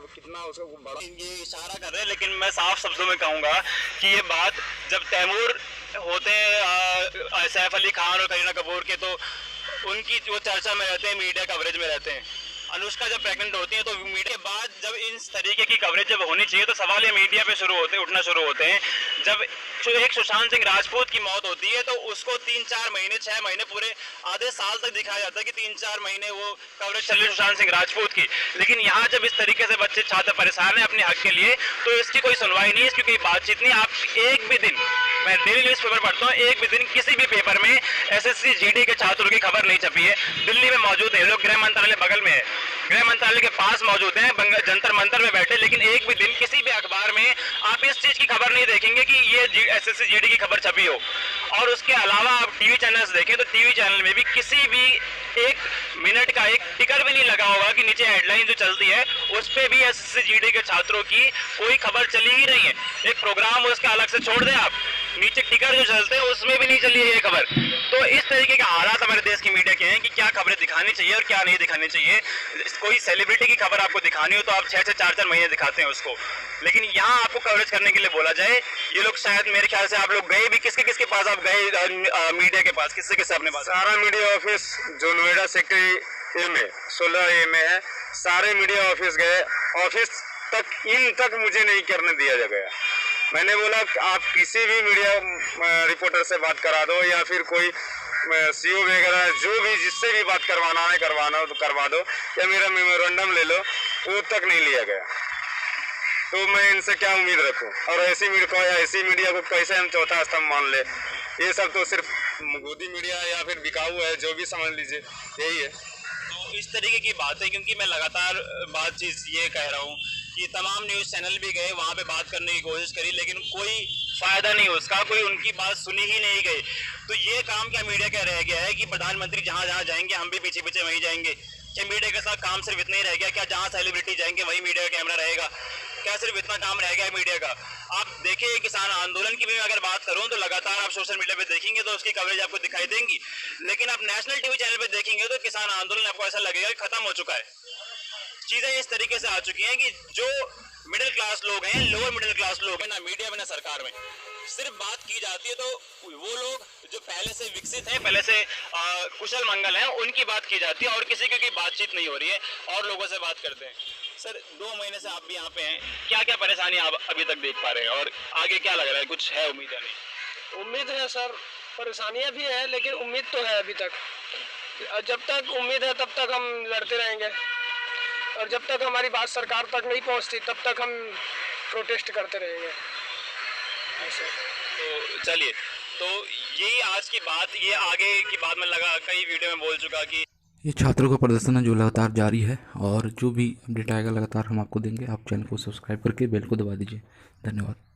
कितना उसको बड़ा ये इशारा कर रहे हैं, लेकिन मैं साफ शब्दों में कहूँगा कि ये बात जब तैमूर होते हैं सैफ अली खान और करीना कपूर के, तो उनकी वो चर्चा में रहते हैं, मीडिया कवरेज में रहते हैं। अनुष्का जब प्रेग्नेंट होती है तो मीडिया के बाद जब इस तरीके की कवरेज जब होनी चाहिए तो सवाल ये मीडिया पे उठना शुरू होते हैं। जब एक सुशांत सिंह राजपूत की मौत होती है तो उसको 3-4 महीने 6 महीने पूरे आधे साल तक दिखाया जाता है कि 3-4 महीने वो कवरेज चल रही है सुशांत सिंह राजपूत की। लेकिन यहाँ जब इस तरीके से बच्चे छात्र परेशान है अपने हक के लिए तो इसकी कोई सुनवाई नहीं है, इसकी कोई बातचीत नहीं। आप एक भी दिन, मैं डेली न्यूज पेपर पढ़ता हूँ, एक भी दिन किसी भी पेपर में एसएससी जीडी के छात्रों की खबर नहीं छपी है। दिल्ली में मौजूद है लोग, गृह मंत्रालय बगल में है, गृह मंत्रालय के पास मौजूद हैं, जंतर मंतर में बैठे, लेकिन एक भी दिन किसी भी अखबार में आप इस चीज की खबर नहीं देखेंगे कि ये एसएससी जीडी की खबर छपी हो। और उसके अलावा आप टीवी चैनल्स देखें तो टीवी चैनल में भी किसी भी एक मिनट का एक टिकर भी नहीं लगा होगा कि नीचे हेडलाइन जो चलती है उस पर भी एसएससी जीडी के छात्रों की कोई खबर चली ही नहीं है। एक प्रोग्राम उसका अलग से छोड़ दें आप, नीचे टिकर जो चलते हैं उसमें भी नहीं चली है ये खबर। तो इस तरीके के हालात हमारे देश की मीडिया के हैं कि क्या खबरें दिखानी चाहिए और क्या नहीं दिखानी चाहिए। कोई सेलिब्रिटी की खबर आपको दिखानी हो तो आप 6 से 4 महीने दिखाते हैं उसको, लेकिन यहाँ आपको कवरेज करने के लिए बोला जाए। ये लोग शायद मेरे ख्याल से आप लोग गए भी किसके पास आप गए मीडिया के पास, किससे अपने पास? सारा मीडिया ऑफिस जो नोएडा सेक्टर ए में 16A में है, सारे मीडिया ऑफिस गए, ऑफिस तक मुझे नहीं करने दिया गया। मैंने बोला आप किसी भी मीडिया रिपोर्टर से बात करा दो या फिर कोई सीओ वगैरह जो भी जिससे भी बात करवाना है करवाना हो तो करवा दो, या मेरा मेमोरेंडम ले लो, वो तक नहीं लिया गया। तो मैं इनसे क्या उम्मीद रखूं? और ऐसी मीडिया को कैसे हम चौथा स्तंभ मान ले? ये सब तो सिर्फ मोदी मीडिया या फिर बिकाऊ है, जो भी समझ लीजिए, यही है। तो इस तरीके की बात है, क्योंकि मैं लगातार चीज़ ये कह रहा हूँ कि तमाम न्यूज़ चैनल भी गए, वहाँ पे बात करने की कोशिश करी, लेकिन कोई फायदा नहीं उसका, कोई उनकी बात सुनी ही नहीं गई। तो ये काम क्या मीडिया का रह गया है कि प्रधानमंत्री जहाँ जहाँ जाएंगे हम भी पीछे पीछे वहीं जाएंगे? क्या मीडिया के साथ काम सिर्फ इतना ही रह गया? क्या जहाँ सेलिब्रिटी जाएंगे वहीं मीडिया का कैमरा रहेगा? क्या सिर्फ इतना काम रह गया है मीडिया का? आप देखिए किसान आंदोलन की भी अगर बात करूं तो लगातार आप सोशल मीडिया पे देखेंगे तो उसकी कवरेज आपको दिखाई देंगी, लेकिन आप नेशनल टीवी चैनल पे देखेंगे तो किसान आंदोलन आपको ऐसा लगेगा कि खत्म हो चुका है। चीजें इस तरीके से आ चुकी हैं कि जो मिडिल क्लास लोग हैं, लोअर मिडिल क्लास लोग हैं, ना मीडिया में ना सरकार में, सिर्फ बात की जाती है तो वो लोग जो पहले से विकसित हैं, पहले से कुशल मंगल हैं, उनकी बात की जाती है और किसी की कोई बातचीत नहीं हो रही है और लोगों से बात करते हैं। सर 2 महीने से आप भी यहाँ पे हैं, क्या क्या परेशानी आप अभी तक देख पा रहे हैं और आगे क्या लग रहा है? कुछ है उम्मीद है? नहीं उम्मीद है सर, परेशानियाँ भी है लेकिन उम्मीद तो है अभी तक। जब तक उम्मीद है तब तक हम लड़ते रहेंगे और जब तक हमारी बात सरकार तक नहीं पहुँचती तब तक हम प्रोटेस्ट करते रहेंगे। तो चलिए, तो यही आज की बात, ये आगे की बात मैं लगा कई वीडियो में बोल चुका कि ये छात्रों का प्रदर्शन है जो लगातार जारी है और जो भी अपडेट आएगा लगातार हम आपको देंगे। आप चैनल को सब्सक्राइब करके बेल को दबा दीजिए। धन्यवाद।